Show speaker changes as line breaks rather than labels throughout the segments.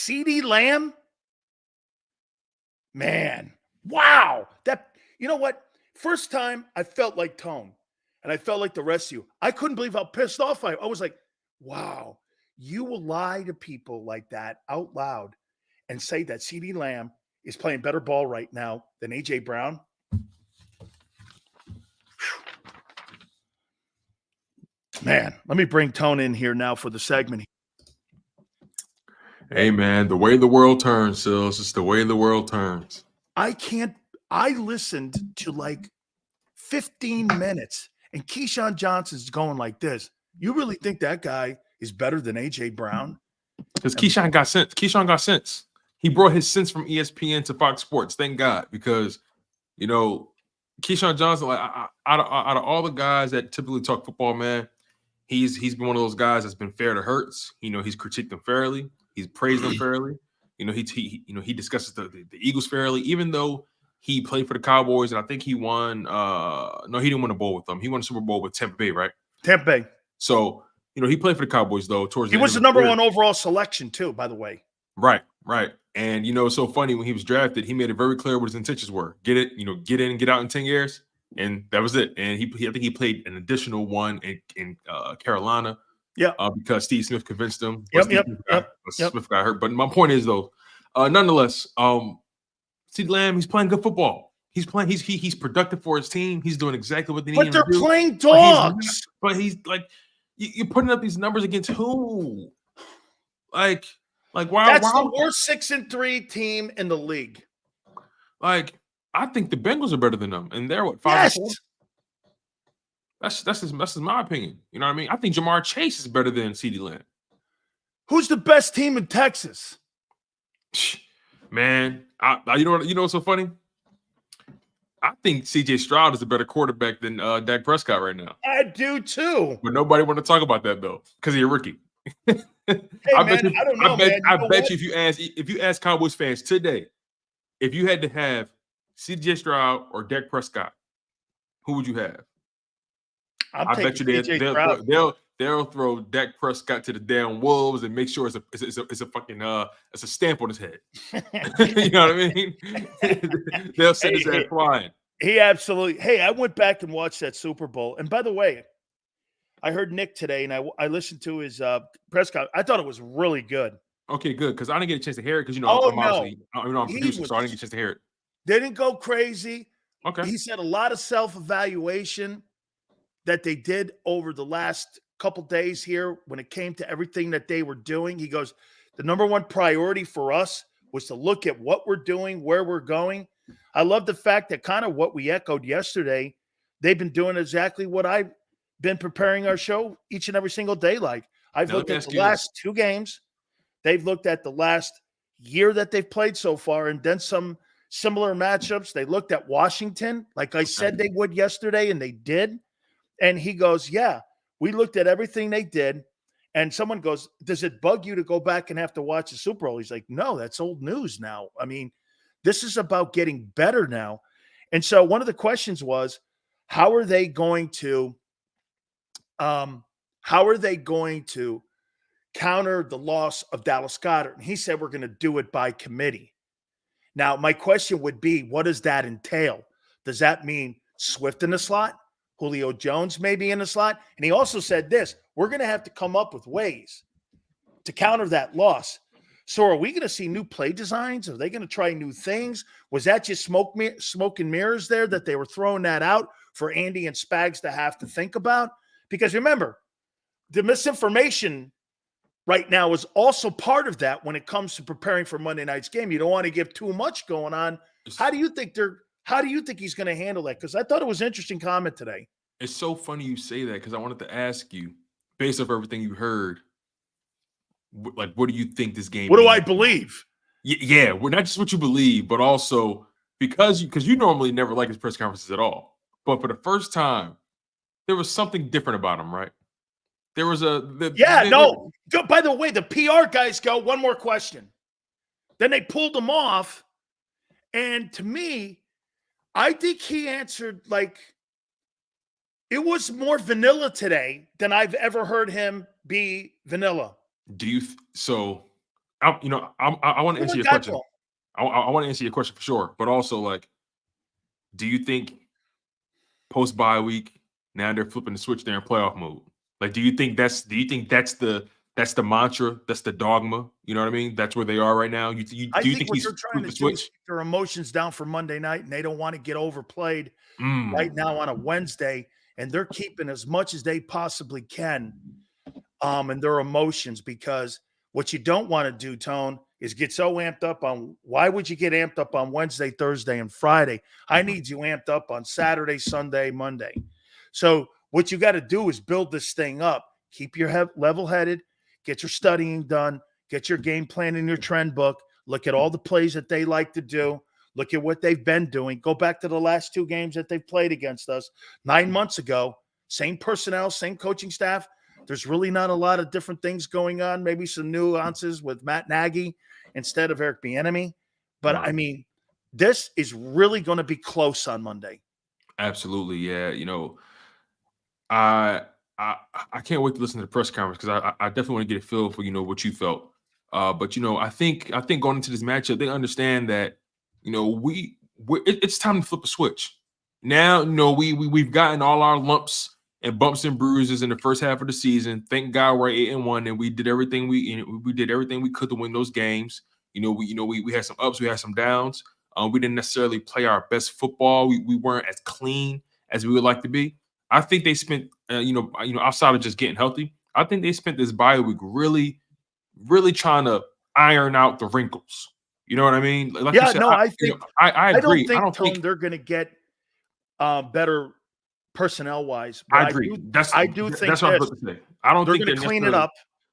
CeeDee Lamb? Man, wow. You know what? First time I felt like Tone, and I felt like the rest of you. I couldn't believe how pissed off I was like, wow, you will lie to people like that out loud and say that CeeDee Lamb is playing better ball right now than A.J. Brown? Man, let me bring Tone in here now for the segment.
Hey, man, the way the world turns, Sills, it's the way the world turns.
I listened to like 15 minutes, and Keyshawn Johnson's going like this. You really think that guy is better than A.J. Brown?
Because Keyshawn got sense. Keyshawn got sense. He brought his sense from ESPN to Fox Sports. Thank God, because Keyshawn Johnson, like out of all the guys that typically talk football, man, he's been one of those guys that's been fair to Hurts. He's critiqued them fairly. He's praised them fairly. He discusses the Eagles fairly, even though he played for the Cowboys, and I think he won. No, he didn't win a bowl with them. He won a Super Bowl with Tampa Bay, right?
Tampa Bay.
So he played for the Cowboys though.
He was the number one overall selection too, by the way.
Right. And it's so funny, when he was drafted, he made it very clear what his intentions were. Get in and get out in 10 years, and that was it. And I think he played an additional one in Carolina.
Yeah.
Because Steve Smith convinced him.
Yep.
Smith got hurt. But my point is though, nonetheless, CeeDee Lamb, he's playing good football. He's playing. He's productive for his team. He's doing exactly what they need him to do.
But they're playing dogs.
But he's like, you're putting up these numbers against who? Like why?
That's the worst 6-3 team in the league.
Like, I think the Bengals are better than them, and they're what, 5-4? That's just my opinion. You know what I mean? I think Jamar Chase is better than CeeDee Lamb.
Who's the best team in Texas?
Man, you know what's so funny? I think C.J. Stroud is a better quarterback than Dak Prescott right now.
I do too.
But nobody want to talk about that though, because he's a rookie.
Hey, I don't know, man.
I bet you if you ask Cowboys fans today, if you had to have C.J. Stroud or Dak Prescott, who would you have? I bet you they'll throw Dak Prescott to the damn wolves and make sure it's a fucking it's a stamp on his head. You know what I mean? They'll send his ass flying.
He absolutely. Hey, I went back and watched that Super Bowl, and by the way, I heard Nick today, and I listened to his press conference. I thought it was really good.
Okay, good, because I didn't get a chance to hear it because I'm producer, so I didn't get a chance to hear it.
They didn't go crazy.
Okay,
he said a lot of self-evaluation that they did over the last couple days here when it came to everything that they were doing. He goes, the number one priority for us was to look at what we're doing, where we're going. I love the fact that kind of what we echoed yesterday, they've been doing exactly what I've been preparing our show each and every single day. Like, I've looked at the last two games. They've looked at the last year that they've played so far, and then some similar matchups. They looked at Washington, like I said they would yesterday, and they did. And he goes, yeah, we looked at everything they did. And someone goes, does it bug you to go back and have to watch the Super Bowl? He's like, no, that's old news now. I mean, this is about getting better now. And so one of the questions was, how are they going to counter the loss of Dallas Goedert? And he said, we're going to do it by committee. Now, my question would be, what does that entail? Does that mean Swift in the slot? Julio Jones may be in the slot? And he also said this, we're going to have to come up with ways to counter that loss. So are we going to see new play designs? Are they going to try new things? Was that just smoke and mirrors there that they were throwing that out for Andy and Spags to have to think about? Because remember, the misinformation right now is also part of that when it comes to preparing for Monday night's game. You don't want to give too much going on. How do you think he's going to handle that? Because I thought it was an interesting comment today.
It's so funny you say that, because I wanted to ask you, based off everything you heard, like, what do you think this game?
What do I believe?
Yeah, well, not just what you believe, but also because you normally never like his press conferences at all. But for the first time, there was something different about him, right? There was By the way, the PR guys go, one more question. Then they pulled him off. And to me, I think he answered like it was more vanilla today than I've ever heard him be vanilla. So I want to answer your
Got
question.
to him.
I want to answer your question for sure, but also like, do you think post bye week now they're flipping the switch? They're in playoff mode. Like, do you think that's the mantra, that's the dogma? You know what I mean? That's where they are right now. Do you
I think
think
what
he's
they're trying
flipped
to
the
do is
switch?
keep their emotions down for Monday night, and they don't want to get overplayed right
Mm,
now on a Wednesday, and they're keeping as much as they possibly can and their emotions, because what you don't want to do, Tone, is get so amped up on, why would you get amped up on Wednesday, Thursday, and Friday? I need you amped up on Saturday, Sunday, Monday. So what you got to do is build this thing up. Keep your level headed, get your studying done, get your game plan in your trend book, look at all the plays that they like to do, look at what they've been doing. Go back to the last 2 games that they've played against us 9 months ago. Same personnel, same coaching staff. There's really not a lot of different things going on. Maybe some nuances with Matt Nagy instead of Eric Bieniemy. But
right.
I mean, this is really going to be close on Monday.
Absolutely, yeah. I I I can't wait to listen to the press conference because I definitely want to get a feel for what you felt. But I think going into this matchup, they understand that it's time to flip a switch. Now, we've gotten all our lumps and bumps and bruises in the first half of the season. Thank God we're 8-1, and we did everything we did everything we could to win those games. We had some ups, we had some downs. We didn't necessarily play our best football. We weren't as clean as we would like to be. I think they spent, outside of just getting healthy, I think they spent this bye week really, really trying to iron out the wrinkles. You know what I mean? Like you
Yeah,
said,
no,
I
I don't
agree. I
think,
don't
Tone,
think
they're going to get better personnel wise, but
I agree.
I do think
That's what I
this:
was about to say. I don't
they're
think
going to
they're
clean it
necessarily.
up,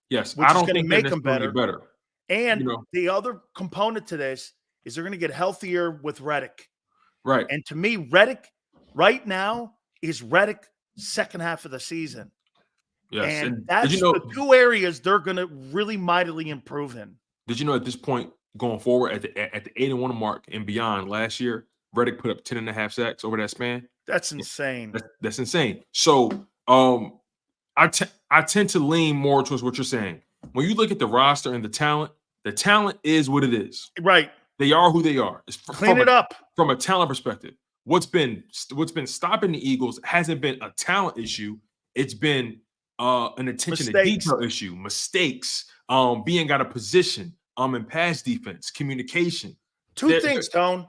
Yes, I
which is
don't
going to
think they're
make them
necessarily
better.
better.
And
You know,
the other component to this is they're going to get healthier with Reddick.
right?
And to me, Reddick right now is Reddick second half of the season.
Yes.
And
And
that's the 2 areas they're going to really mightily improve in.
did you know at this point going forward at the 8-1 mark and beyond last year, Reddick put up 10.5 sacks over that span.
That's
Yeah,
insane.
that's insane. So I tend to lean more towards what you're saying. When you look at the roster and the talent is what it is.
Right.
They are who they are. It's
Clean it up.
from a talent perspective. What's been stopping the Eagles hasn't been a talent issue. It's been an attention to
Mistakes.
detail issue, mistakes, being out of position, in pass defense, communication.
2 things, Tone.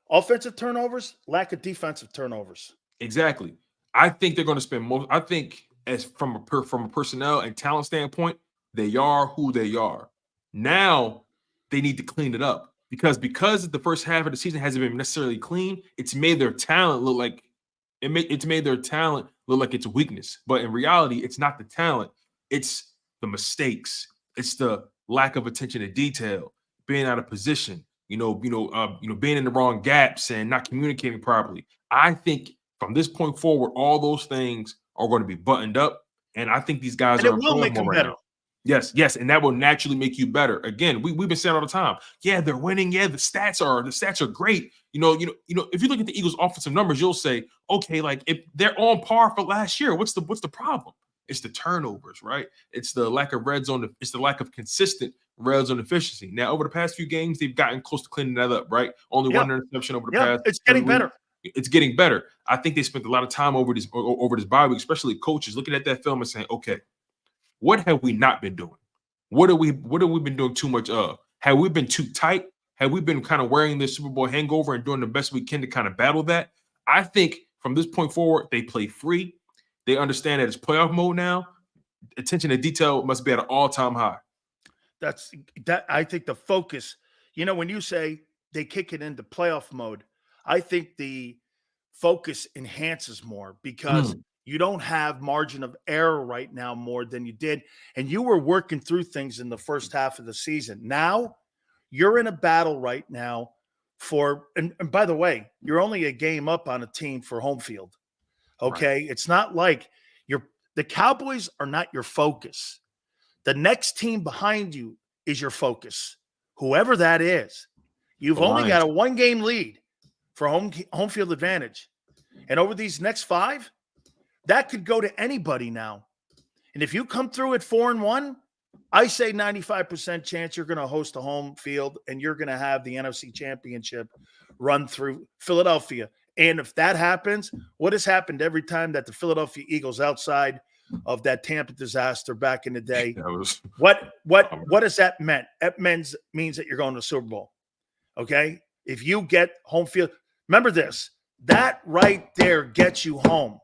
Offensive turnovers, lack of defensive turnovers.
Exactly. I think they're going to spend most. I think as from a personnel and talent standpoint, they are who they are. Now they need to clean it up because the first half of the season hasn't been necessarily clean. It's made their talent look like it's made their talent look like it's a weakness. But in reality, it's not the talent. It's the mistakes. It's the lack of attention to detail, being out of position. Being in the wrong gaps and not communicating properly. I think from this point forward, all those things are going to be buttoned up, and I think these guys
And
are
it
in
will
playoff
make
mode
them
right
better.
now. Yes, and that will naturally make you better. Again, we've been saying all the time, yeah, they're winning. Yeah, the stats are great. If you look at the Eagles' offensive numbers, you'll say, okay, like if they're on par for last year, what's the problem? It's the turnovers, right? It's the lack of red zone. It's the lack of consistent red zone efficiency. Now, over the past few games, they've gotten close to cleaning that up, right? Only one interception over the past.
It's getting better.
It's getting better. I think they spent a lot of time over this bye week, especially coaches, looking at that film and saying, okay, what have we not been doing? What have we been doing too much of? Have we been too tight? Have we been kind of wearing this Super Bowl hangover and doing the best we can to kind of battle that? I think from this point forward, they play free. They understand that it's playoff mode now. Attention to detail must be at an all-time high.
I think the focus, when you say they kick it into playoff mode, I think the focus enhances more because you don't have margin of error right now more than you did. And you were working through things in the first half of the season. Now you're in a battle right now and by the way, you're only a game up on a team for home field. Okay. Right. It's not like the Cowboys are not your focus. The next team behind you is your focus, whoever that is. You've only got a 1-game lead for home field advantage. And over these next 5, that could go to anybody now. And if you come through at 4-1, I say 95% chance you're going to host a home field and you're going to have the NFC Championship run through Philadelphia. And if that happens, what has happened every time that the Philadelphia Eagles outside of that Tampa disaster back in the day, what has that meant? That means that you're going to the Super Bowl. Okay? If you get home field, remember this, that right there gets you home.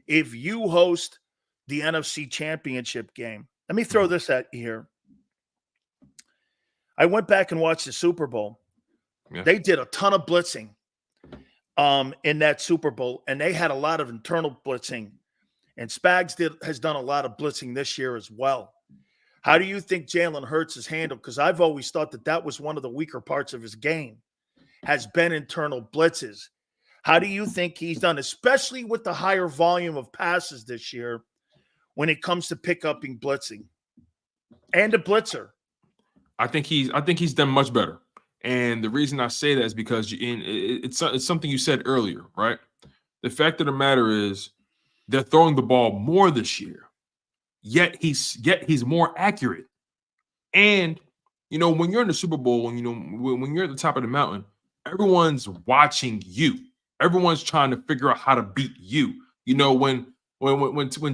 If you host the NFC Championship game, let me throw this at you here. I went back and watched the Super Bowl. Yeah. They did a ton of blitzing in that Super Bowl, and they had a lot of internal blitzing. And Spags has done a lot of blitzing this year as well. How do you think Jalen Hurts is handled? Because I've always thought that was one of the weaker parts of his game, has been internal blitzes. How do you think he's done, especially with the higher volume of passes this year when it comes to pick-upping blitzing and a blitzer?
I think he's done much better. And the reason I say that is because it's something you said earlier, right? The fact of the matter is they're throwing the ball more this year, yet he's more accurate. And when you're in the Super Bowl, when you're at the top of the mountain, everyone's watching you. Everyone's trying to figure out how to beat you. When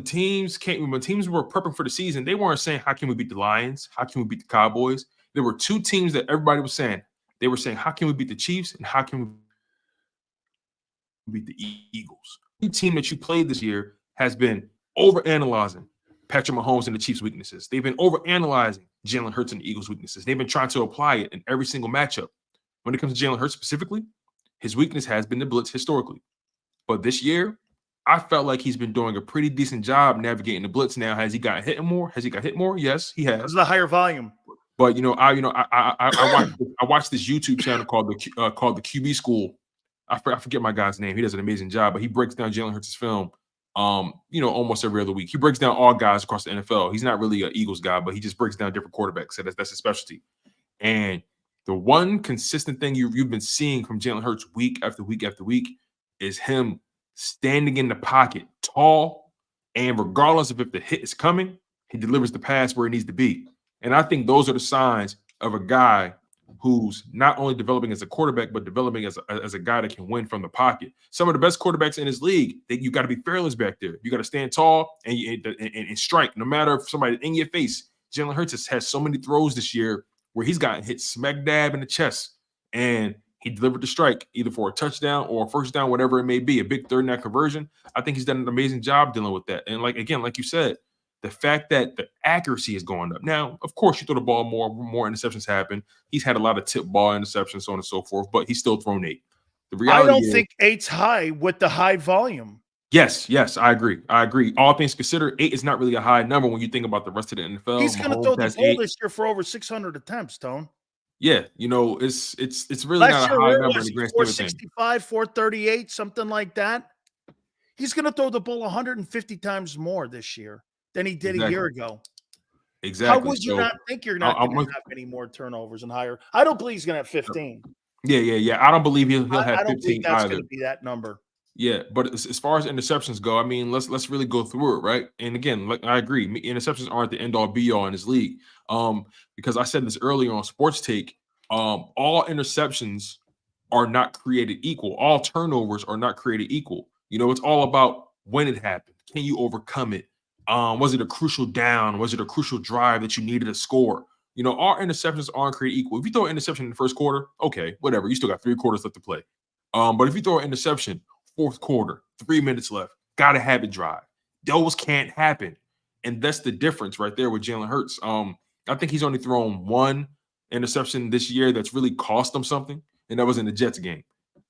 teams were prepping for the season, they weren't saying, how can we beat the Lions? How can we beat the Cowboys? There were two teams that everybody was saying. They were saying, how can we beat the Chiefs? And how can we beat the Eagles? The team that you played this year has been overanalyzing Patrick Mahomes and the Chiefs' weaknesses. They've been overanalyzing Jalen Hurts and the Eagles' weaknesses. They've been trying to apply it in every single matchup. When it comes to Jalen Hurts specifically, his weakness has been the blitz historically. But this year, I felt like he's been doing a pretty decent job navigating the blitz. Now, has he got hit more? Yes, he has.
It's the higher volume.
But I watched this YouTube channel called the QB School. I forget my guy's name. He does an amazing job, but he breaks down Jalen Hurts' film. Almost every other week. He breaks down all guys across the NFL. He's not really an Eagles guy, but he just breaks down different quarterbacks. So that's his specialty. And the one consistent thing you've been seeing from Jalen Hurts week after week after week is him standing in the pocket, tall, and regardless of if the hit is coming, he delivers the pass where it needs to be. And I think those are the signs of a guy who's not only developing as a quarterback, but developing as a guy that can win from the pocket. Some of the best quarterbacks in this league, you got to be fearless back there. You got to stand tall and strike, no matter if somebody's in your face. Jalen Hurts has so many throws this year where he's gotten hit smack dab in the chest, and he delivered the strike either for a touchdown or a first down, whatever it may be, a big third down conversion. I think he's done an amazing job dealing with that. And like you said, the fact that the accuracy is going up. Now, of course, you throw the ball more interceptions happen. He's had a lot of tip ball interceptions, so on and so forth, but he's still thrown 8. The reality
I don't think 8's high with the high volume.
Yes, I agree. All things considered, 8 is not really a high number when you think about the rest of the NFL.
He's going to throw the ball this year for over 600 attempts, Tone.
Yeah, it's really not a high number in the grand scheme of things.
465, 438, something like that. He's going to throw the ball 150 times more this year than he did a year ago.
Exactly.
How would you not think you're not going to have any more turnovers and higher? I don't believe he's going to have 15.
Yeah. I don't believe he'll have 15
I don't think that's
either.
going to be that number.
Yeah, but as far as interceptions go, I mean, let's really go through it, right? And again, I agree, interceptions aren't the end all be all in this league. Because I said this earlier on Sports Take, all interceptions are not created equal. All turnovers are not created equal. It's all about when it happened. Can you overcome it? Was it a crucial down? Was it a crucial drive that you needed to score? All interceptions aren't created equal. If you throw an interception in the first quarter, okay, whatever. You still got 3 quarters left to play. But if you throw an interception, 4th quarter, 3 minutes left, gotta have it drive. Those can't happen. And that's the difference right there with Jalen Hurts. I think he's only thrown 1 interception this year that's really cost him something, and that was in the Jets game.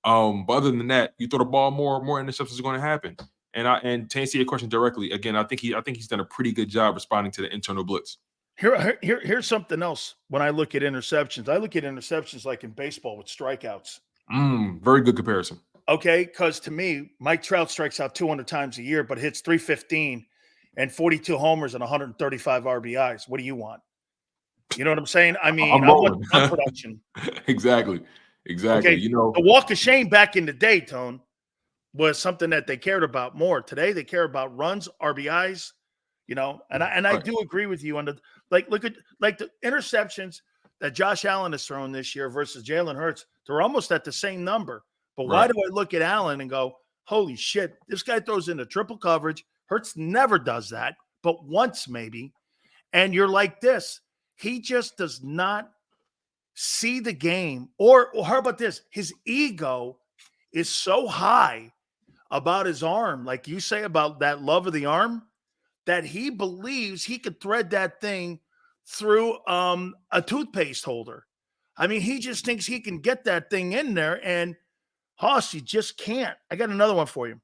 But other than that, you throw the ball more interceptions are going to happen. And to answer your question directly, again, I think he's done a pretty good job responding to the internal blitz.
Here's something else. When I look at interceptions, like in baseball with strikeouts.
Very good comparison.
Okay, because to me, Mike Trout strikes out 200 times a year, but hits 315 and 42 homers and 135 RBIs. What do you want? You know what I'm saying? I mean, I want run production.
Exactly.
Okay, the walk of shame back in the day, Tone, was something that they cared about more. Today, they care about runs, RBIs. And I do agree with you on Like, look at like the interceptions that Josh Allen has thrown this year versus Jalen Hurts. They're almost at the same number. But why
Right.
do I look at Allen and go, holy shit, this guy throws into triple coverage. Hurts never does that, but once maybe. And you're like this. He just does not see the game. Or how about this? His ego is so high about his arm, like you say about that love of the arm, that he believes he could thread that thing through a toothpaste holder. I mean, he just thinks he can get that thing in there, and Hoss, you just can't. I got another one for you.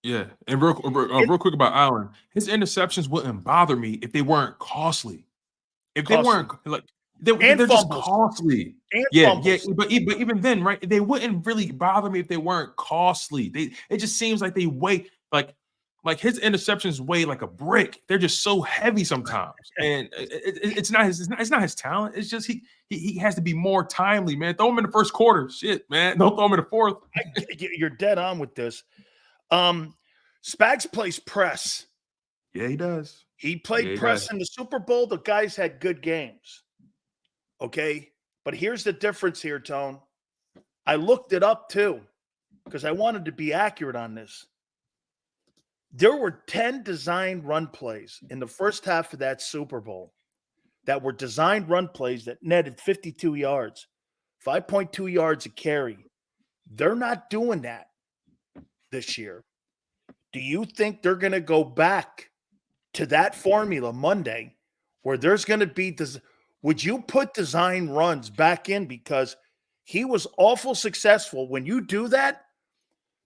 Yeah, and real quick about Allen, his interceptions wouldn't bother me if they weren't costly. If they weren't like they're just
fumbles.
costly.
And
Yeah,
fumbles.
but even then, right? They wouldn't really bother me if they weren't costly. It just seems like they weigh like his interceptions weigh like a brick. They're just so heavy sometimes, and it's not his talent. It's just he has to be more timely, man. Throw him in the first quarter, shit, man. Don't throw him in the fourth.
You're dead on with this. Spags plays press.
Yeah, he does.
He played press in the Super Bowl. The guys had good games. Okay. But here's the difference here, Tone. I looked it up too because I wanted to be accurate on this. There were 10 designed run plays in the first half of that Super Bowl that were designed run plays that netted 52 yards, 5.2 yards a carry. They're not doing that this year. Do you think they're going to go back to that formula Monday where there's going to be this? Would you put design runs back in? Because he was awful successful. When you do that,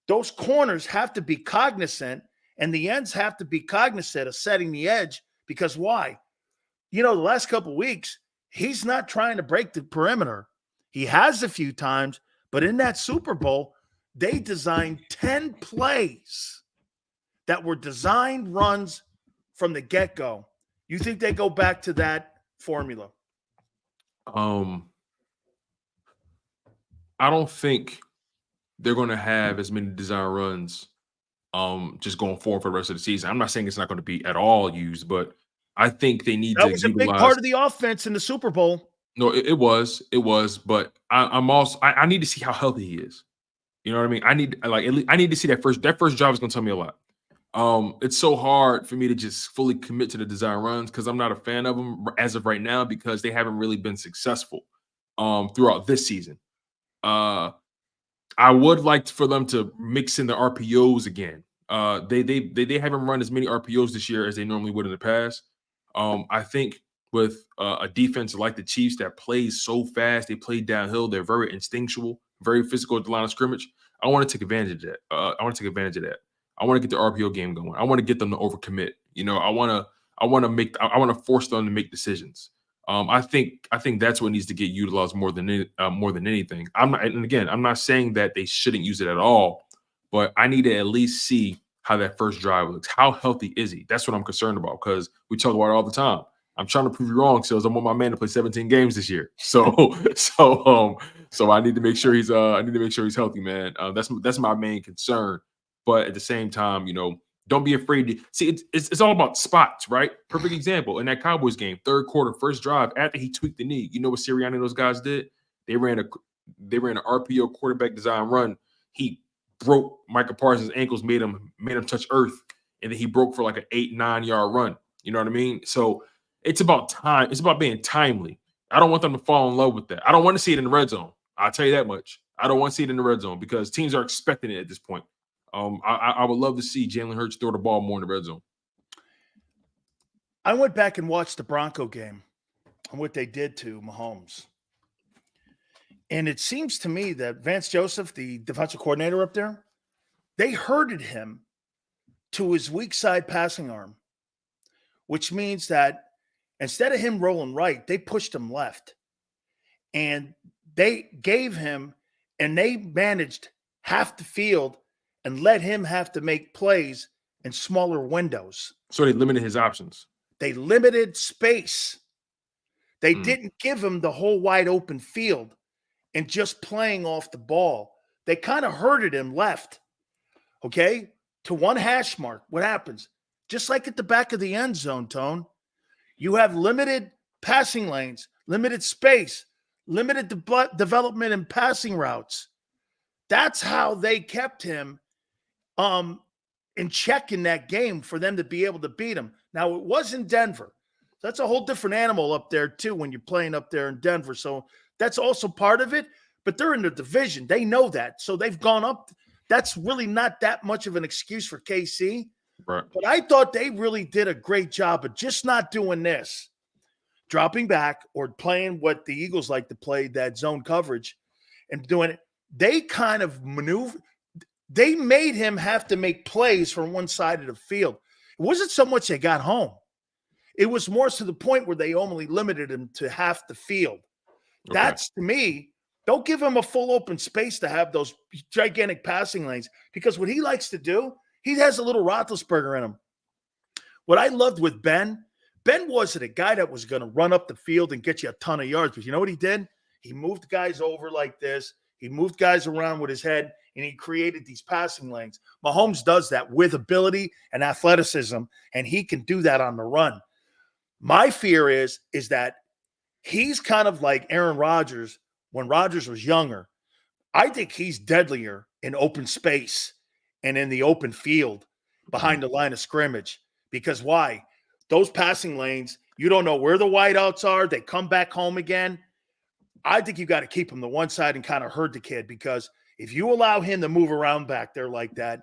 those corners have to be cognizant and the ends have to be cognizant of setting the edge. Because why? You know, the last couple of weeks, he's not trying to break the perimeter. He has a few times, but in that Super Bowl, they designed 10 plays that were designed runs from the get-go. You think they go back to that formula?
I don't think they're going to have as many design runs just going forward for the rest of the season. I'm not saying it's not going to be at all used, but I think they need to
That was a big part of the offense in the Super Bowl.
No, it was, but I'm also I need to see how healthy he is. You know what I mean? I need to see that first drive is going to tell me a lot. It's so hard for me to just fully commit to the design runs because I'm not a fan of them as of right now because they haven't really been successful throughout this season. I would like for them to mix in the RPOs again. They haven't run as many RPOs this year as they normally would in the past. I think with a defense like the Chiefs that plays so fast, they play downhill, they're very instinctual, very physical at the line of scrimmage. I want to take advantage of that. I want to get the RPO game going. I want to get them to overcommit. You know, I want to force them to make decisions. I think that's what needs to get utilized more than anything. I'm not saying that they shouldn't use it at all, but I need to at least see how that first drive looks. How healthy is he? That's what I'm concerned about because we talk about it all the time. I'm trying to prove you wrong, Sills. I want my man to play 17 games this year. So I need to make sure he's healthy, man. That's my main concern. But at the same time, you know, don't be afraid to see. It's all about spots, right? Perfect example in that Cowboys game, third quarter, first drive after he tweaked the knee. You know what Sirianni and those guys did? They ran an RPO quarterback design run. He broke Micah Parsons' ankles, made him touch earth, and then he broke for like an 8-9 yard run. You know what I mean? So it's about time. It's about being timely. I don't want them to fall in love with that. I don't want to see it in the red zone. I'll tell you that much. I don't want to see it in the red zone because teams are expecting it at this point. I would love to see Jalen Hurts throw the ball more in the red zone.
I went back and watched the Bronco game and what they did to Mahomes. And it seems to me that Vance Joseph, the defensive coordinator up there, they herded him to his weak side passing arm, which means that instead of him rolling right, they pushed him left. And they gave him, and they managed half the field and let him have to make plays in smaller windows.
So they limited his options.
They limited space. They didn't give him the whole wide open field and just playing off the ball. They kind of herded him left, okay, to one hash mark. What happens? Just like at the back of the end zone, Tone, You have limited passing lanes, limited space, limited development and passing routes. That's how they kept him in check in that game for them to be able to beat him. Now, it was in Denver. That's a whole different animal up there, too, when you're playing up there in Denver. So that's also part of it. But they're in the division. They know that. So they've gone up. That's really not that much of an excuse for KC.
Right.
But I thought they really did a great job of just not doing this, dropping back or playing what the Eagles like to play, that zone coverage, and doing it. They kind of maneuver. They made him have to make plays from one side of the field. It wasn't so much they got home. It was more to the point where they only limited him to half the field. Okay. That's, to me, don't give him a full open space to have those gigantic passing lanes, because what he likes to do, he has a little Roethlisberger in him. What I loved with Ben wasn't a guy that was going to run up the field and get you a ton of yards. But you know what he did? He moved guys over like this. He moved guys around with his head, and he created these passing lanes. Mahomes does that with ability and athleticism, and he can do that on the run. My fear is that he's kind of like Aaron Rodgers when Rodgers was younger. I think he's deadlier in open space and in the open field behind the line of scrimmage. Because why? Those passing lanes, you don't know where the wideouts are. They come back home again. I think you got to keep him to one side and kind of herd the kid, because if you allow him to move around back there like that,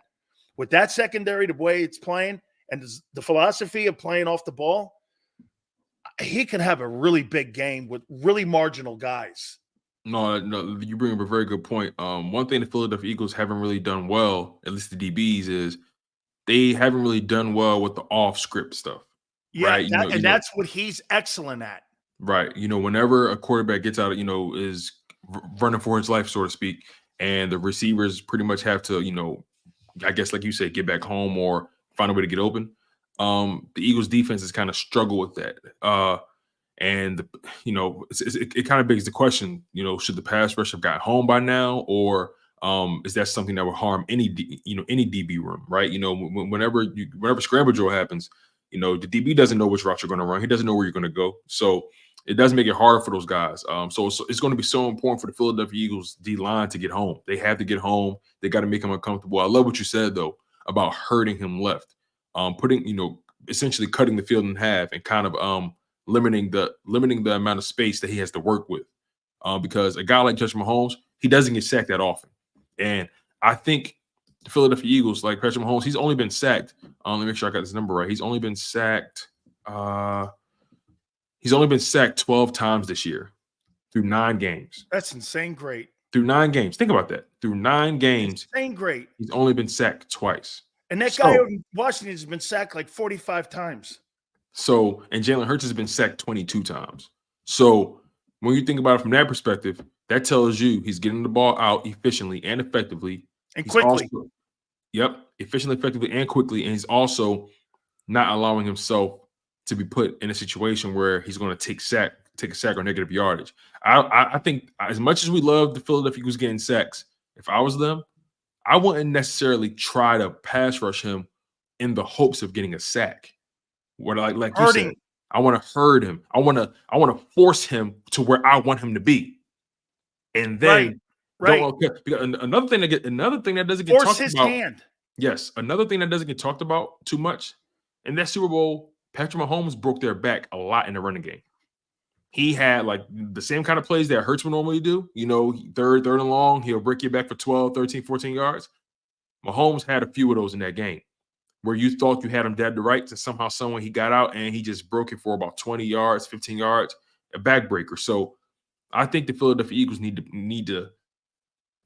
with that secondary, the way it's playing, and the philosophy of playing off the ball, he can have a really big game with really marginal guys.
No, you bring up a very good point. One thing the Philadelphia Eagles haven't really done well, at least the DBs, is they haven't really done well with the off-script stuff.
Yeah,
right?
That's what he's excellent at.
Right. Whenever a quarterback gets out, is running for his life, so to speak, and the receivers pretty much have to, I guess, like you said, get back home or find a way to get open. The Eagles defense has kind of struggled with that. It kind of begs the question, should the pass rush have got home by now, or is that something that would harm any DB room, right? Whenever scramble drill happens, the DB doesn't know which route you're going to run. He doesn't know where you're going to go. So it does make it hard for those guys. So it's going to be so important for the Philadelphia Eagles D-line to get home. They have to get home. They got to make him uncomfortable. I love what you said, though, about hurting him left, essentially cutting the field in half and kind of limiting the amount of space that he has to work with. Because a guy like Patrick Mahomes, he doesn't get sacked that often. And I think the Philadelphia Eagles, like Patrick Mahomes, he's only been sacked. Let me make sure I got this number right. He's only been sacked 12 times this year through 9 games.
That's insane great.
Through 9 games. Think about that. Through 9 games.
Insane great.
He's only been sacked twice.
And that guy in Washington has been sacked like 45 times.
And Jalen Hurts has been sacked 22 times. So when you think about it from that perspective, that tells you he's getting the ball out efficiently and effectively.
And quickly.
Efficiently, effectively, and quickly. And he's also not allowing himself to be put in a situation where he's going to take a sack or negative yardage. I think as much as we love the Philadelphia Eagles getting sacks, if I was them, I wouldn't necessarily try to pass rush him in the hopes of getting a sack. What like you said, I want to herd him. I want to force him to where I want him to be, and then because another thing that doesn't get
force
talked
his
about.
Hand.
Yes, another thing that doesn't get talked about too much in that Super Bowl, Patrick Mahomes broke their back a lot in the running game. He had like the same kind of plays that Hurts would normally do. Third and long, he'll break your back for 12, 13, 14 yards. Mahomes had a few of those in that game where you thought you had him dead to rights, and somehow, somewhere he got out and he just broke it for about 20 yards, 15 yards, a backbreaker. So I think the Philadelphia Eagles need to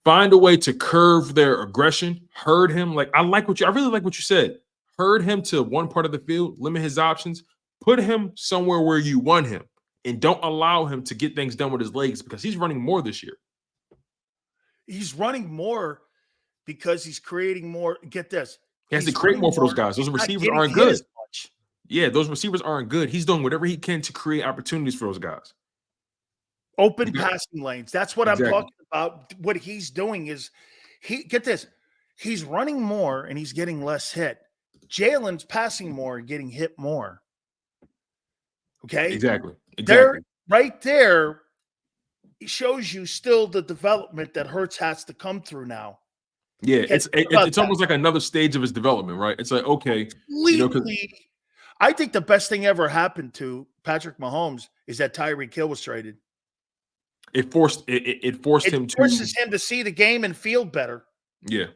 find a way to curve their aggression, herd him. I really like what you said. Herd him to one part of the field, limit his options, put him somewhere where you want him, and don't allow him to get things done with his legs, because he's running more this year.
He's running more because he's creating more. Get this.
He has to create more for those guys. Those receivers aren't good. Yeah, those receivers aren't good. He's doing whatever he can to create opportunities for those guys.
Open passing lanes. That's what I'm talking about. What he's doing is he's running more and he's getting less hit. Jalen's passing more and getting hit more. Okay.
Exactly.
There,
Exactly.
right there, it shows you still the development that Hurts has to come through now.
Yeah,
Okay,
it's
think about
it's
that.
almost like another stage of his development, right? It's like, okay, you know, because
Completely. I think the best thing ever happened to Patrick Mahomes is that Tyreek Hill was traded.
it forced
It
him to.
forces him to see the game and feel better.
Yeah.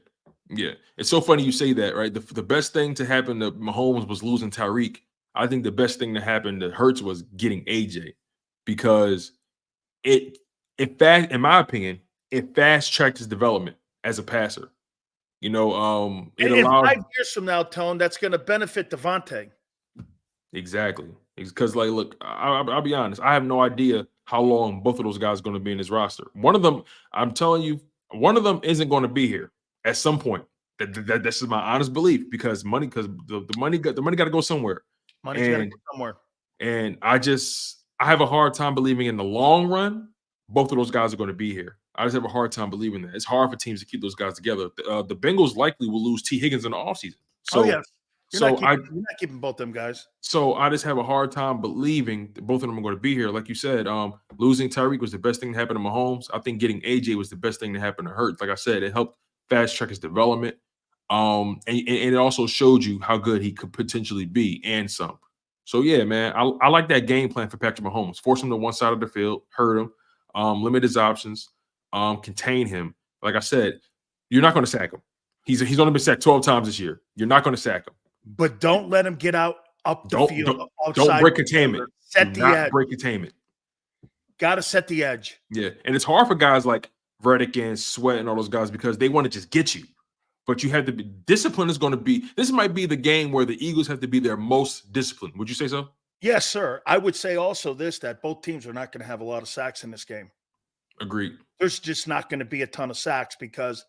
Yeah. It's so funny you say that, right? The best thing to happen to Mahomes was losing Tyreek. I think the best thing to happen to Hurts was getting AJ, because it in my opinion, it fast tracked his development as a passer. You know, it
And in
allowed
5 years from now, Tone, that's going to benefit Devontae.
exactly, because like, look, I'll be honest, I have no idea how long both of those guys are going to be in his roster. One of them, I'm telling you, one of them isn't going to be here at some point. This is my honest belief, because the money got to go somewhere,
Money's got to
and
go somewhere.
I have a hard time believing in the long run both of those guys are going to be here. I just have a hard time believing that. It's hard for teams to keep those guys together. The Bengals likely will lose T. Higgins in the offseason.
Oh,
So
yes.
so I
You're not keeping both them guys.
so I just have a hard time believing that both of them are going to be here. Like you said, losing Tyreek was the best thing to happen to Mahomes. I think getting AJ was the best thing to happen to Hurts. Like I said, it helped fast track his development. And it also showed you how good he could potentially be and some. So yeah, man, I like that game plan for Patrick Mahomes. Force him to one side of the field, hurt him, limit his options, contain him. Like I said, you're not going to sack him. He's only been sacked 12 times this year. You're not going to sack him.
But don't let him get up the field.
Don't break containment.
Set
Do
the
not
edge.
break containment.
Got to set the edge.
Yeah, and it's hard for guys like Reddick and Sweat and all those guys, because they want to just get you. But you have to be discipline. Is going to be, this might be the game where the Eagles have to be their most disciplined. Would you say so?
Yes, sir. I would say also this, that both teams are not going to have a lot of sacks in this game.
Agreed.
There's just not going to be a ton of sacks, because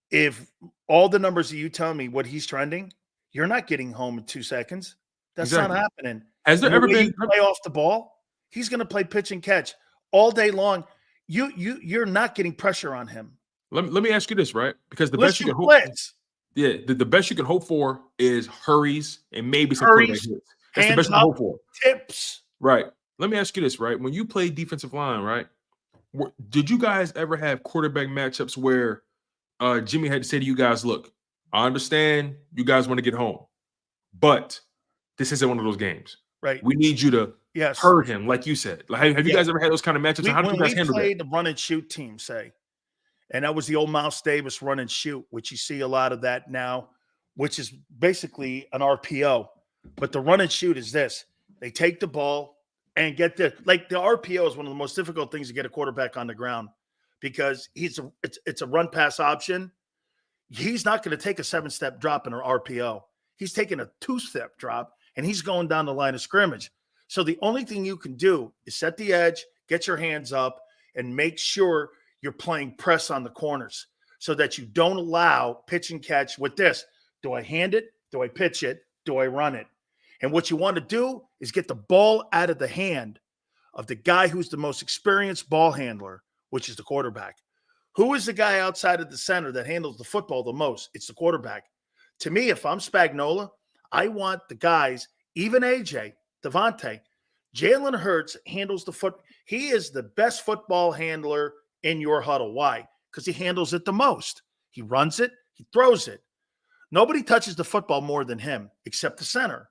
if all the numbers that you tell me what he's trending, you're not getting home in 2 seconds. That's
Exactly.
not happening.
Has there
And the
ever
way
been
you play off the ball? He's going to play pitch and catch all day long. You're not getting pressure on him.
Let me ask you this, right? Because the best you can hope,
blitz.
yeah, the best you can hope for is hurries and maybe some
Hurries,
quarterback hits. That's the
hands
best you can
up,
hope for.
tips.
Right. Let me ask you this, right? When you play defensive line, right? Did you guys ever have quarterback matchups where Jimmy had to say to you guys, look, I understand you guys want to get home, but this isn't one of those games.
Right.
We need you to hurt him, like you said. Like, have you guys ever had those kind of matchups? How did you guys handle that?
When we played the run and shoot team, say, and that was the old Miles Davis run and shoot, which you see a lot of that now, which is basically an RPO. But the run and shoot is this. They take the ball and get the RPO is one of the most difficult things to get a quarterback on the ground, because it's a run pass option. He's not going to take a 7-step drop in an RPO. He's taking a 2-step drop, and he's going down the line of scrimmage. So the only thing you can do is set the edge, get your hands up, and make sure you're playing press on the corners so that you don't allow pitch and catch with this. Do I hand it? Do I pitch it? Do I run it? And what you want to do is get the ball out of the hand of the guy who's the most experienced ball handler, which is the quarterback. Who is the guy outside of the center that handles the football the most? It's the quarterback. To me, if I'm Spagnuolo, I want the guys, even AJ, Devontae, Jalen Hurts handles the foot. He is the best football handler in your huddle. Why? Because he handles it the most. He runs it. He throws it. Nobody touches the football more than him except the center.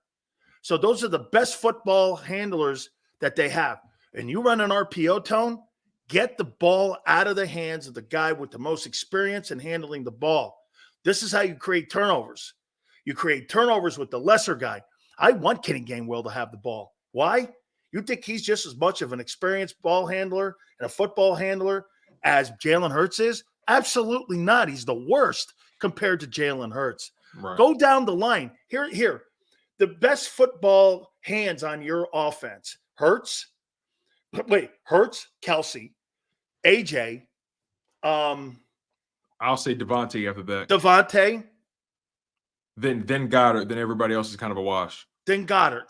So those are the best football handlers that they have. And you run an RPO, Tone, get the ball out of the hands of the guy with the most experience in handling the ball. This is how you create turnovers. You create turnovers with the lesser guy. I want Kenny Gainwell to have the ball. Why? You think he's just as much of an experienced ball handler and a football handler as Jalen Hurts is? Absolutely not. He's the worst compared to Jalen Hurts. Right. Go down the line. Here. The best football hands on your offense. Hurts, Kelsey, AJ.
I'll say Devontae after that.
Devontae.
Then Goddard. Then everybody else is kind of a wash.
Then Goddard.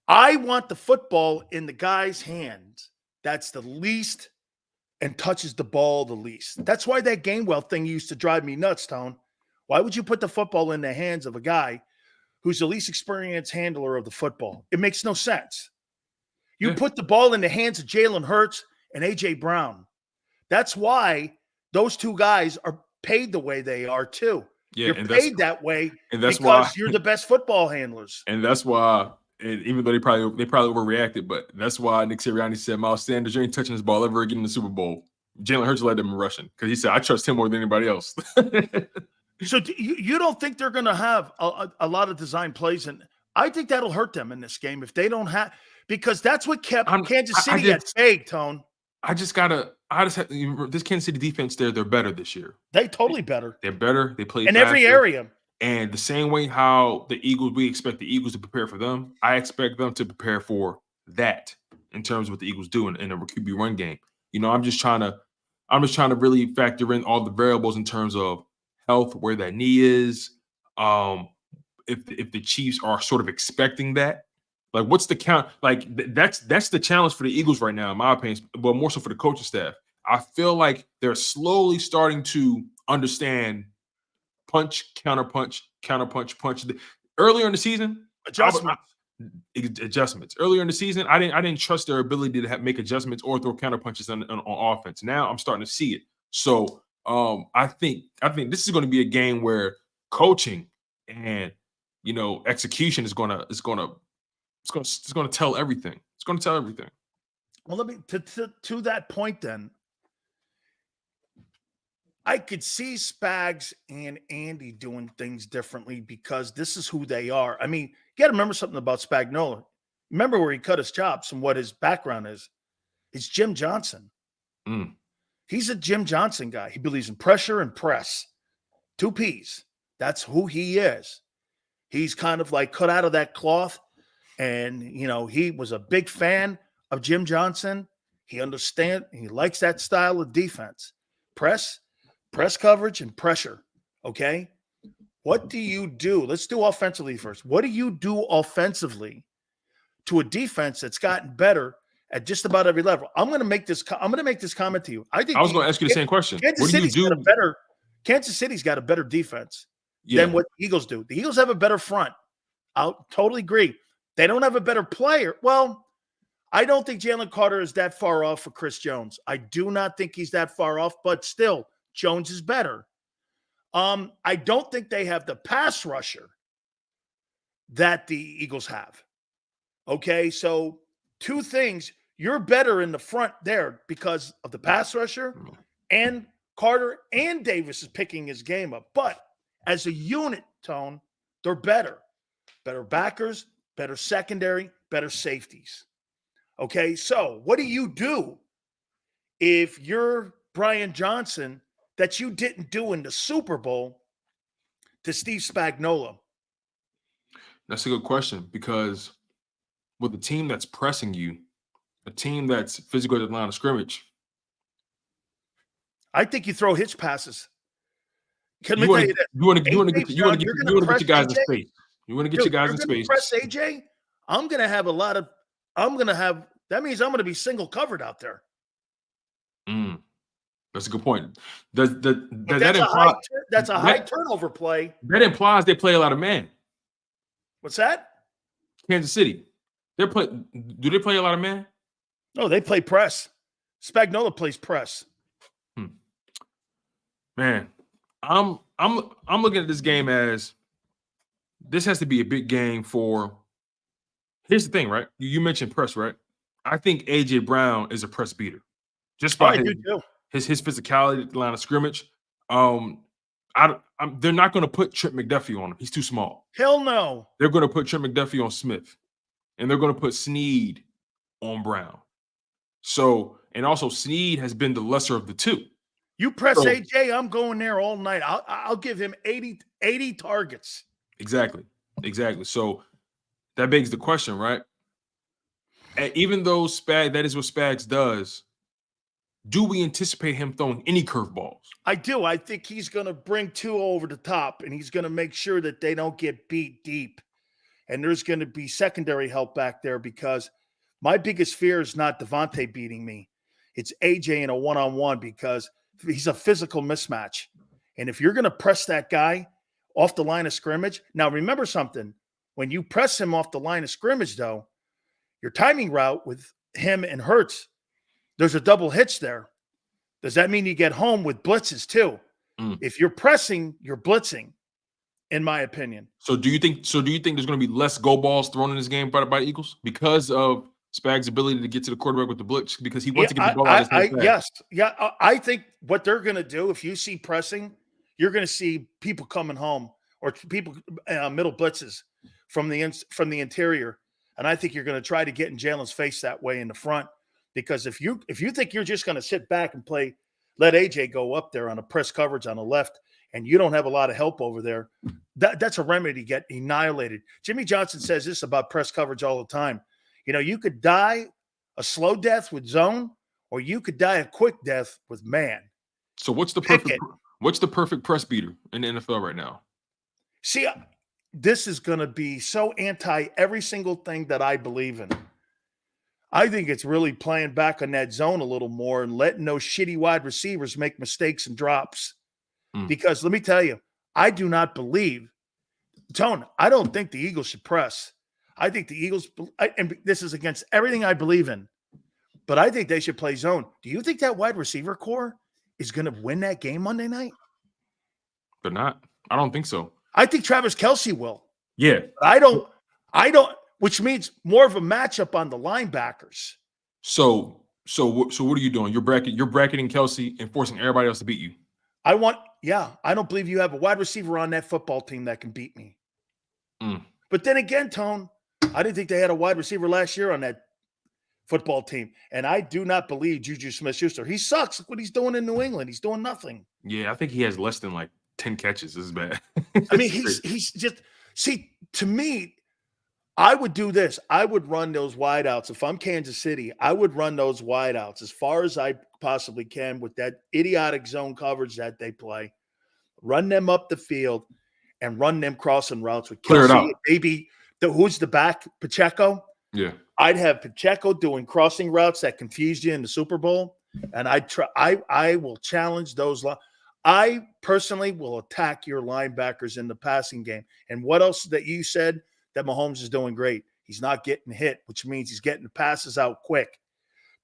I want the football in the guy's hands that's the least and touches the ball the least. That's why that Gainwell thing used to drive me nuts, Tone. Why would you put the football in the hands of a guy who's the least experienced handler of the football. It makes no sense. You
Yeah.
put the ball in the hands of Jalen Hurts and A.J. Brown. That's why those two guys are paid the way they are too.
Yeah,
You're
and
paid that way
that's
because
why
you're the best football handlers.
and that's why. And even though they probably overreacted, but that's why Nick Sirianni said, Miles Sanders, you ain't touching this ball ever again in the Super Bowl. Jalen Hurts led them in rushing because he said, I trust him more than anybody else.
So you don't think they're going to have a lot of design plays? And I think that'll hurt them in this game if they don't have, because that's what kept Kansas City at bay, Tone.
I just have this Kansas City defense they're better this year.
They totally better.
They're better. They play
in
faster.
Every area. And
the same way how the Eagles, we expect the Eagles to prepare for them, I expect them to prepare for that in terms of what the Eagles do in a QB run game. You know, I'm just trying to really factor in all the variables in terms of health, where that knee is, if the Chiefs are sort of expecting that. Like, what's the count? Like, that's the challenge for the Eagles right now, in my opinion, but more so for the coaching staff. I feel like they're slowly starting to understand punch, counter punch, punch. Earlier in the season, adjustments. Earlier in the season, I didn't trust their ability to make adjustments or throw counter punches on offense. Now I'm starting to see it. So I think this is going to be a game where coaching and execution is going to tell everything. It's going to tell everything.
Well, let me to that point then. I could see Spags and Andy doing things differently because this is who they are. I mean, you got to remember something about Spagnuolo. Remember where he cut his chops and what his background is. It's Jim Johnson. He's a Jim Johnson guy. He believes in pressure and press. 2 Ps. That's who he is. He's kind of like cut out of that cloth. And, he was a big fan of Jim Johnson. He likes that style of defense. Press coverage and pressure. Okay. What do you do? Let's do offensively first. What do you do offensively to a defense that's gotten better at just about every level? I'm going to make this comment to you. I was
going to ask you the same question.
Kansas City's got a better defense than what the Eagles do. The Eagles have a better front. I'll totally agree. They don't have a better player. Well, I don't think Jalen Carter is that far off for Chris Jones. I do not think he's that far off, but still, Jones is better. I don't think they have the pass rusher that the Eagles have. Okay, so 2 things. You're better in the front there because of the pass rusher, and Carter and Davis is picking his game up. But as a unit, Tone, they're better. Better backers, better secondary, better safeties. Okay, so what do you do if you're Brian Johnson that you didn't do in the Super Bowl to Steve Spagnuolo?
That's a good question, because with a team that's pressing you, a team that's physical at the line of scrimmage,
I think you throw hitch passes.
You want to get your guys in space. You want to get your guys in space.
Press AJ. That means I'm going to be single covered out there.
That's a good point. That's
a high turnover play.
That implies they play a lot of man.
What's that?
Kansas City. Do they play a lot of man?
No, they play press. Spagnuolo plays press.
Man, I'm looking at this game as this has to be a big game for. Here's the thing, right? You mentioned press, right? I think AJ Brown is a press beater, just by his physicality at the line of scrimmage. They're not going to put Trent McDuffie on him. He's too small.
Hell no.
They're going to put Trent McDuffie on Smith, and they're going to put Snead on Brown. So, and also Snead has been the lesser of the 2.
You press AJ, I'm going there all night. I'll give him 80 targets.
Exactly. So that begs the question, right? And even though that is what Spags does, do we anticipate him throwing any curveballs?
I do. I think he's going to bring 2 over the top, and he's going to make sure that they don't get beat deep. And there's going to be secondary help back there, because my biggest fear is not Devontae beating me. It's AJ in a one-on-one, because he's a physical mismatch. And if you're going to press that guy off the line of scrimmage, now remember something. When you press him off the line of scrimmage, though, your timing route with him and Hurts, there's a double hitch there. Does that mean you get home with blitzes too? If you're pressing, you're blitzing, in my opinion.
So do you think there's going to be less go balls thrown in this game by the Eagles because of Spags' ability to get to the quarterback with the blitz, because he wants to get the ball out of his hands?
Yes. Yeah. I think what they're going to do, if you see pressing, you're going to see people coming home or people middle blitzes from the interior. And I think you're going to try to get in Jalen's face that way in the front, because if you think you're just going to sit back and let AJ go up there on a press coverage on the left, and you don't have a lot of help over there, that's a remedy to get annihilated. Jimmy Johnson says this about press coverage all the time. You know, you could die a slow death with zone, or you could die a quick death with man.
So what's the perfect press beater in the NFL right now?
See, this is going to be so anti every single thing that I believe in. I think it's really playing back on that zone a little more and letting those shitty wide receivers make mistakes and drops. Because let me tell you, I do not believe, Tone, I don't think the Eagles should press. I think the Eagles, and this is against everything I believe in, but I think they should play zone. Do you think that wide receiver core is going to win that game Monday night?
They're not. I don't think so.
I think Travis Kelce will.
Yeah.
I don't, which means more of a matchup on the linebackers.
So what are you doing? You're bracketing Kelce and forcing everybody else to beat you.
I don't believe you have a wide receiver on that football team that can beat me. But then again, Tone, I didn't think they had a wide receiver last year on that football team. And I do not believe Juju Smith-Schuster. He sucks. Look what he's doing in New England. He's doing nothing.
Yeah, I think he has less than like 10 catches. This is bad.
I mean, he's just, see, to me, I would do this. I would run those wideouts. If I'm Kansas City, I would run those wideouts as far as I possibly can with that idiotic zone coverage that they play. Run them up the field and run them crossing routes with Kelce. Maybe who's the back? Pacheco?
Yeah.
I'd have Pacheco doing crossing routes that confused you in the Super Bowl. And I will challenge those. I personally will attack your linebackers in the passing game. And what else that you said? That Mahomes is doing great. He's not getting hit, which means he's getting the passes out quick.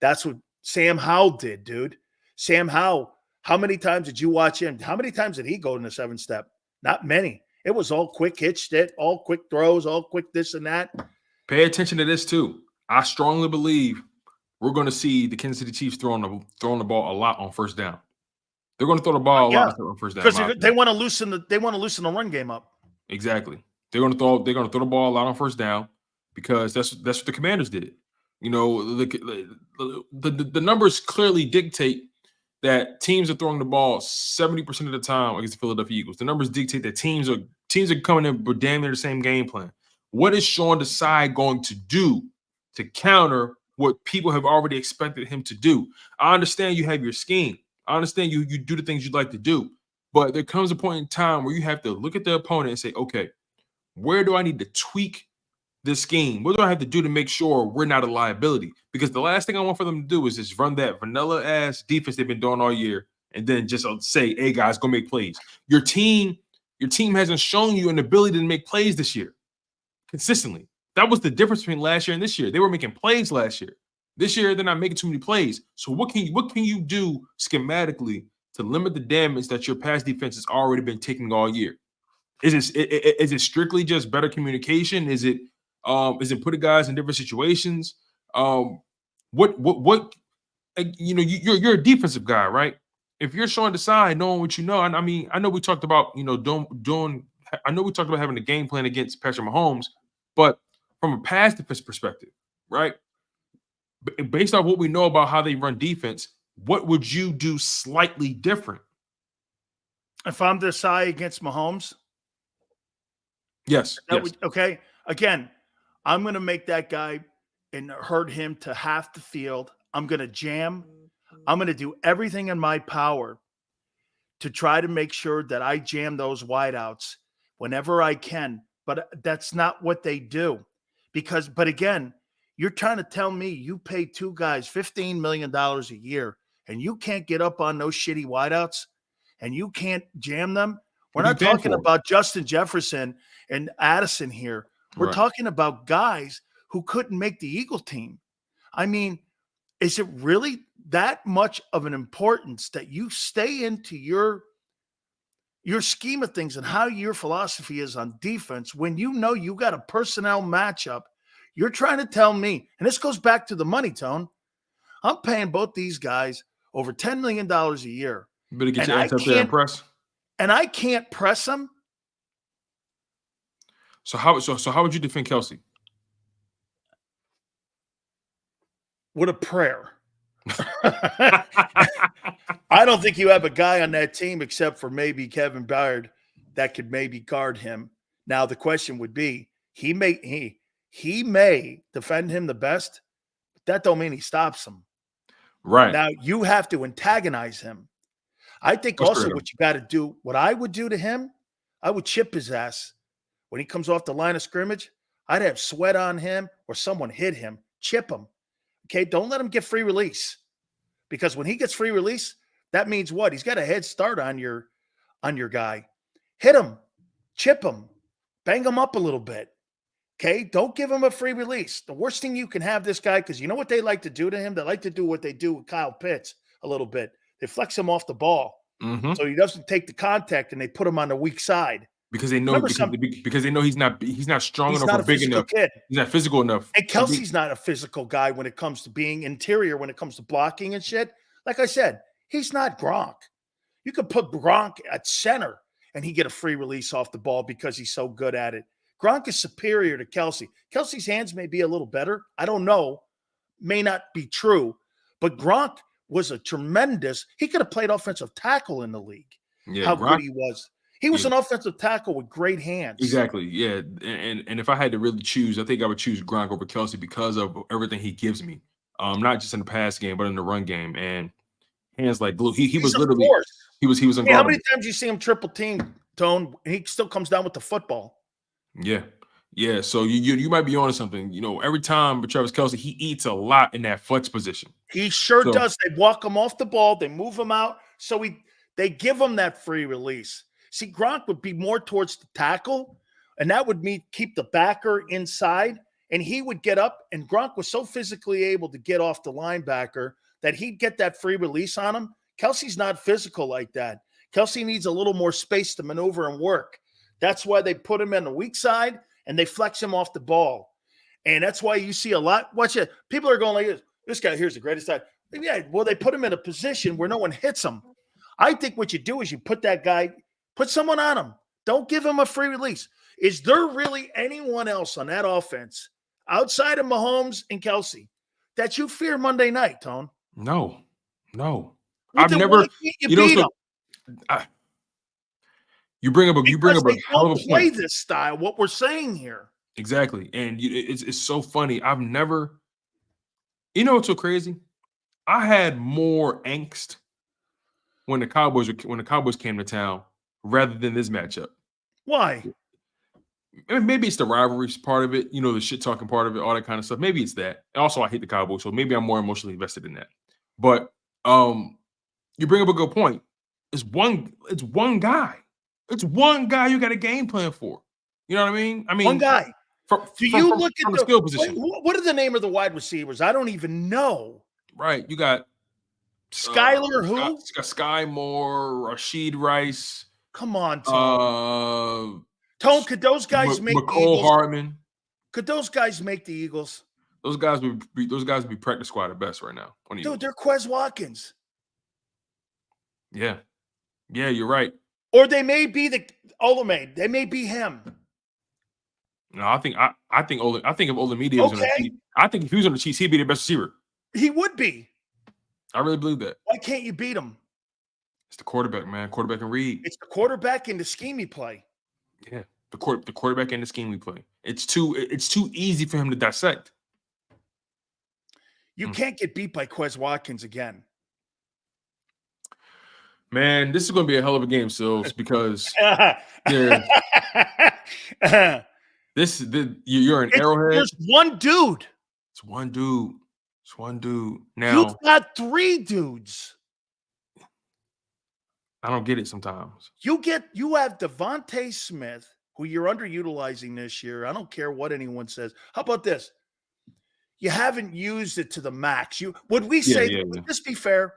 That's what Sam Howell did, dude. Sam Howell, how many times did you watch him? How many times did he go in the 7-step? Not many. It was all quick hitch, all quick throws, all quick this and that.
Pay attention to this too. I strongly believe we're going to see the Kansas City Chiefs throwing the ball a lot on first down. They're going to throw the ball a lot on first down.
Because they want to loosen the run game up.
Exactly. They're going to throw the ball a lot on first down because that's what the Commanders did. You know, the numbers clearly dictate that teams are throwing the ball 70% of the time against the Philadelphia Eagles. The numbers dictate that teams are coming in with damn near the same game plan. What is Sean Desai going to do to counter what people have already expected him to do? I understand you have your scheme. I understand you do the things you'd like to do. But there comes a point in time where you have to look at the opponent and say, okay, where do I need to tweak this scheme? What do I have to do to make sure we're not a liability? Because the last thing I want for them to do is just run that vanilla-ass defense they've been doing all year and then just say, hey, guys, go make plays. Your team hasn't shown you an ability to make plays this year consistently. That was the difference between last year and this year. They were making plays last year. This year, they're not making too many plays. So what can you do schematically to limit the damage that your pass defense has already been taking all year? Is it strictly just better communication? Is it putting guys in different situations? What you know, you're a defensive guy, right? If you're Sean Desai, knowing what you know, I mean, I know we talked about, you know, I know we talked about having a game plan against Patrick Mahomes, but from a pass defense perspective, right? Based on what we know about how they run defense, what would you do slightly different?
If I'm Desai against Mahomes?
Yes.
Okay. Again, I'm going to make that guy and hurt him to half the field. I'm going to jam. I'm going to do everything in my power to try to make sure that I jam those wideouts whenever I can. But that's not what they do. But again, you're trying to tell me you pay two guys $15 million a year and you can't get up on those shitty wideouts and you can't jam them? We're not talking about Justin Jefferson and Addison here. We're
Right.
talking about guys who couldn't make the Eagle team. I mean, is it really that much of an importance that you stay into your scheme of things and how your philosophy is on defense when you know you got a personnel matchup? You're trying to tell me, and this goes back to the money, Tone. I'm paying both these guys over $10 million a year.
You better get
And
your
I
ass up there and
can't
press.
and I can't press them
So how would you defend Kelsey?
with a prayer. I don't think you have a guy on that team except for maybe Kevin Byard that could maybe guard him. Now the question would be, he may defend him the best, but that don't mean he stops him.
Right.
Now you have to antagonize him. I think also what you got to do, what I would do to him, I would chip his ass when he comes off the line of scrimmage. I'd have sweat on him or someone hit him, chip him. Okay, don't let him get free release, because when he gets free release, that means what? He's got a head start on your guy. Hit him, chip him, bang him up a little bit. Okay, don't give him a free release. The worst thing you can have this guy, because you know what they like to do to him? They like to do what they do with Kyle Pitts a little bit. They flex him off the ball so he doesn't take the contact, and they put him on the weak side.
Because they know because they know he's not strong enough or big enough.
Kid.
He's not physical enough.
And Kelsey's not a physical guy when it comes to being interior, when it comes to blocking and shit. Like I said, he's not Gronk. You could put Gronk at center and he get a free release off the ball because he's so good at it. Gronk is superior to Kelsey. Kelsey's hands may be a little better. I don't know. May not be true. But Gronk was a tremendous – he could have played offensive tackle in the league.
Yeah,
how
Gronk,
good he was. He was an offensive tackle with great hands.
Exactly. Yeah. And if I had to really choose, I think I would choose Gronk over Kelsey because of everything he gives me. Not just in the pass game, but in the run game. And hands like glue. He was literally – he was unguardable.
How many times you see him triple team, Tone, and he still comes down with the football?
Yeah. Yeah. So you might be on to something. You know, every time with Travis Kelce, he eats a lot in that flex position.
He sure does. They walk him off the ball. They move him out. So they give him that free release. See, Gronk would be more towards the tackle, and that would mean keep the backer inside, and he would get up, and Gronk was so physically able to get off the linebacker that he'd get that free release on him. Kelsey's not physical like that. Kelsey needs a little more space to maneuver and work. That's why they put him in the weak side, and they flex him off the ball. And that's why you see a lot. Watch it. People are going like this guy here's the greatest side. Yeah, well, they put him in a position where no one hits him. I think what you do is you put that guy – put someone on him. Don't give him a free release. Is there really anyone else on that offense outside of Mahomes and Kelsey that you fear Monday night, Tone?
No.
Well,
I've never.
You beat them.
You bring up a hell of a
play
point.
This style. What we're saying here.
Exactly, and it's so funny. I've never. You know what's so crazy? I had more angst when the Cowboys came to town rather than this matchup.
Why?
Maybe it's the rivalry part of it, you know, the shit talking part of it, all that kind of stuff. Maybe it's that. And also, I hate the Cowboys, so maybe I'm more emotionally invested in that. But you bring up a good point. It's one guy. It's one guy you got a game plan for. You know what I mean?
One guy.
From the skill position.
What are the name of the wide receivers? I don't even know.
Right. You got
Skyler, who?
Sky Moore, Rashid Rice.
Come on, Tone. Tone, could those guys make the Eagles?
Hartman.
Could those guys make the Eagles?
Those guys would be practice squad at best right now.
Dude, they're Quez Watkins.
Yeah. Yeah, you're right.
Or they may be the Olamide. They may be him.
No, I think if Olamide was on the Chiefs, I think if he was on the Chiefs, he'd be the best receiver.
He would be.
I really believe that.
Why can't you beat him?
It's the quarterback, man. Quarterback and read.
It's the quarterback and the scheme he play.
Yeah, the quarterback and the scheme we play. It's too easy for him to dissect.
You can't get beat by Quez Watkins again.
Man, this is going to be a hell of a game, Sills, because you're an Arrowhead.
There's one dude.
It's one dude. It's one dude. Now
you've got three dudes.
I don't get it sometimes.
You have Devontae Smith, who you're underutilizing this year. I don't care what anyone says. How about this? You haven't used it to the max. Would we say, would this be fair?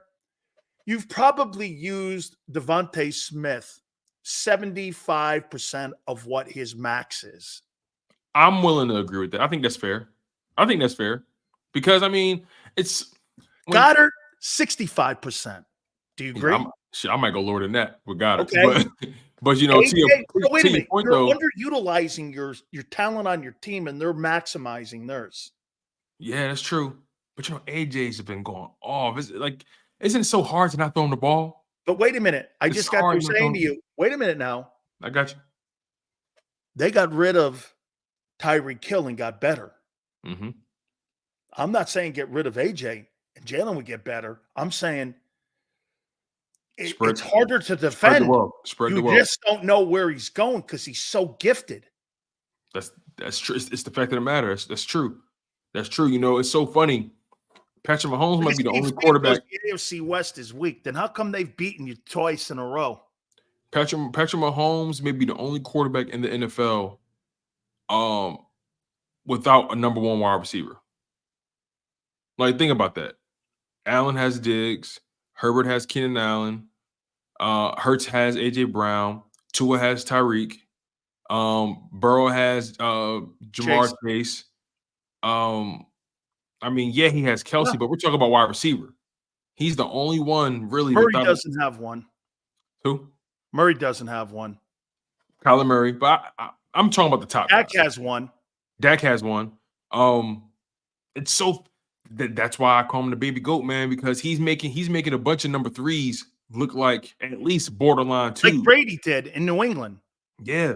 You've probably used Devontae Smith 75% of what his max is.
I'm willing to agree with that. I think that's fair. Because, I mean, it's
Goddard, 65%. Do you agree?
I might go lower than that with Goddard.
Okay.
But you know,
AJ, wait a minute.
Point,
you're
though,
underutilizing your talent on your team, and they're maximizing theirs.
Yeah, that's true. But you know, AJ's been going off. Isn't it so hard to not throw him the ball?
But wait a minute. I just got through saying to you, wait a minute now.
I got you.
They got rid of Tyreek Hill and got better.
Mm-hmm.
I'm not saying get rid of AJ and Jalen would get better. I'm saying it's harder to defend. You just don't know where he's going because he's so gifted.
That's true. It's the fact of the matter. That's true. That's true. You know, it's so funny. Patrick Mahomes might be the only quarterback.
The AFC West is weak. Then how come they've beaten you twice in a row?
Patrick Mahomes may be the only quarterback in the NFL without a number one wide receiver. Like, think about that. Allen has Diggs. Herbert has Keenan Allen. Hurts has A.J. Brown. Tua has Tyreek. Burrow has Jamar Chase. I mean, yeah, he has Kelsey, but we're talking about wide receiver. He's the only one really.
Murray doesn't have one.
Who?
Murray doesn't have one.
Kyler Murray, but I'm talking about the top.
Dak has one.
Dak has one. It's so that's why I call him the baby goat, man, because he's making a bunch of number threes look like at least borderline two,
like Brady did in New England.
Yeah,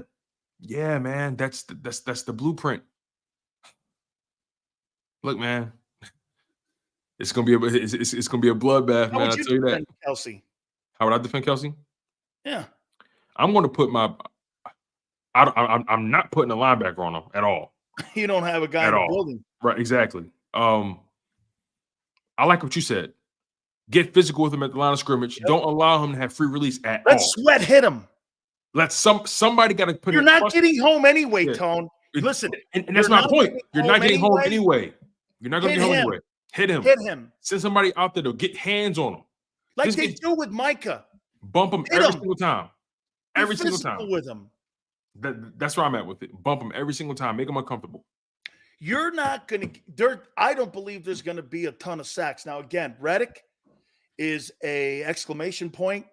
man, that's the blueprint. Look, man, it's gonna be a bloodbath, man. I'll tell you that.
Kelsey,
how would I defend Kelsey?
Yeah,
I'm going to put I'm not putting a linebacker on him at all.
You don't have a guy in the building,
right? Exactly. I like what you said. Get physical with him at the line of scrimmage. Yep. Don't allow him to have free release at all.
Let's sweat hit him.
Let somebody got to put.
You're not getting home anyway, Tone. Listen,
and that's my point. You're not getting home anyway. You're not going to get home anyway. Hit him.
Hit him.
Send somebody out there to get hands on him.
Like they do with Micah.
Bump him every single time. Every single time.
With him.
That's where I'm at with it. Bump him every single time. Make him uncomfortable.
You're not going to – I don't believe there's going to be a ton of sacks. Now, again, Reddick is a exclamation point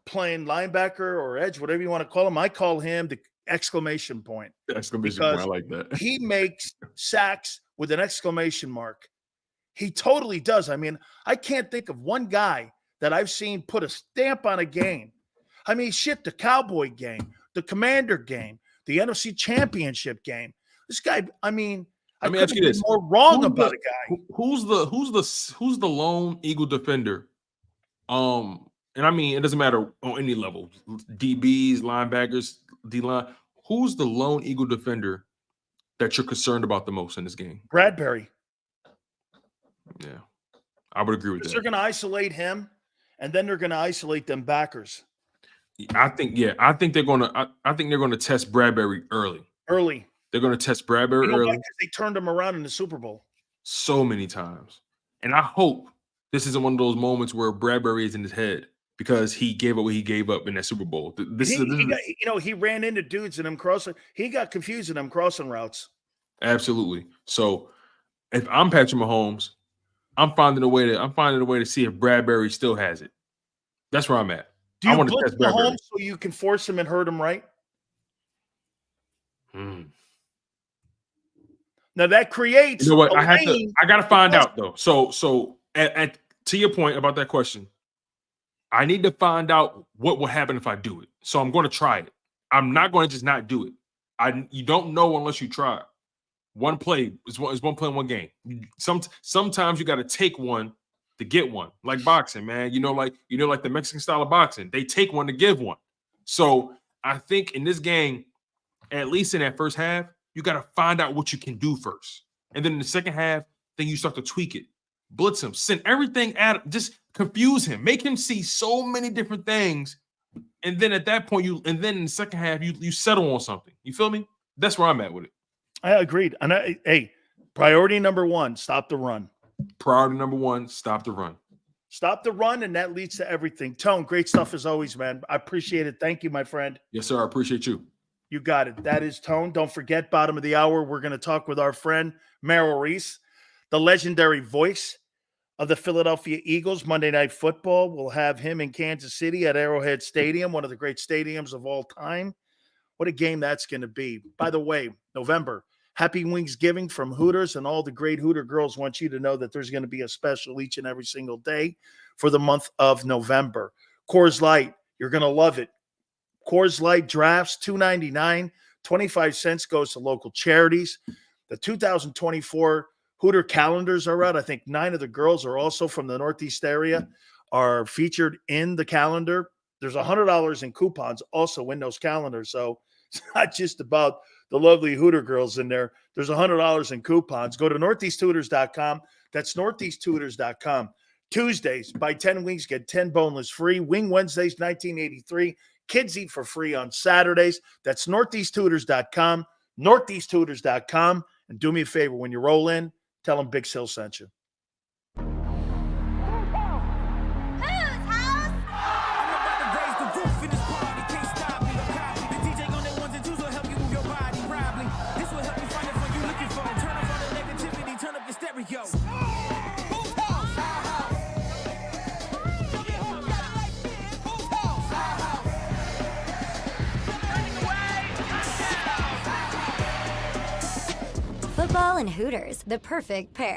playing linebacker or edge, whatever you want to call him. I call him the exclamation point.
Exclamation point. I like that.
He makes sacks with an exclamation mark. He totally does. I mean, I can't think of one guy that I've seen put a stamp on a game. I mean, shit, the Cowboy game, the Commander game, the NFC Championship game. This guy, I mean –
Let me ask you this:
more wrong about a guy.
Who's the lone Eagle defender? And I mean, it doesn't matter on any level. DBs, linebackers, D-line. Who's the lone Eagle defender that you're concerned about the most in this game?
Bradbury.
Yeah, I would agree with that.
They're going to isolate him, and then they're going to isolate them backers.
I think they're going to test Bradbury early. They're going to test Bradbury early.
They turned him around in the Super Bowl
so many times. And I hope this isn't one of those moments where Bradbury is in his head because he gave up what he gave up in that Super Bowl.
He ran into dudes in them crossing. He got confused in them crossing routes.
Absolutely. So if I'm Patrick Mahomes, I'm finding a way to see if Bradbury still has it. That's where I'm at.
Do you blitz Mahomes so you can force him and hurt him right? Now that creates.
You know what? I got to find out though. So to your point about that question, I need to find out what will happen if I do it. So I'm going to try it. I'm not going to just not do it. You don't know unless you try. One play is one play in one game. Sometimes you got to take one to get one, like boxing, man. Like the Mexican style of boxing. They take one to give one. So I think in this game, at least in that first half, you got to find out what you can do first. And then in the second half, then you start to tweak it. Blitz him. Send everything at him. Just confuse him. Make him see so many different things And then at that point, and then in the second half, you settle on something. You feel me? That's where I'm at with it.
I agreed. And hey, priority number one, stop the run.
Priority number one, stop the run.
Stop the run, and that leads to everything. Tone, great stuff as always, man. I appreciate it. Thank you, my friend.
Yes, sir. I appreciate you.
You got it. That is Tone. Don't forget, bottom of the hour, we're going to talk with our friend Merrill Reese, the legendary voice of the Philadelphia Eagles. Monday Night Football. We'll have him in Kansas City at Arrowhead Stadium, one of the great stadiums of all time. What a game that's going to be. By the way, November, Happy Wingsgiving from Hooters, and all the great Hooter girls want you to know that there's going to be a special each and every single day for the month of November. Coors Light, you're going to love it. Coors Light drafts, $2.99, 25 cents goes to local charities. The 2024 Hooter calendars are out. I think 9 of the girls are also from the Northeast area, are featured in the calendar. There's $100 in coupons also in those calendars. So it's not just about the lovely Hooter girls in there. There's $100 in coupons. Go to northeasthooters.com. That's northeasthooters.com. Tuesdays, buy 10 wings, get 10 boneless free. Wing Wednesdays, 1983. Kids eat for free on Saturdays. That's northeasthooters.com. northeasthooters.com. And do me a favor, when you roll in, tell them Big Sil sent you.
Football and Hooters, the perfect pair.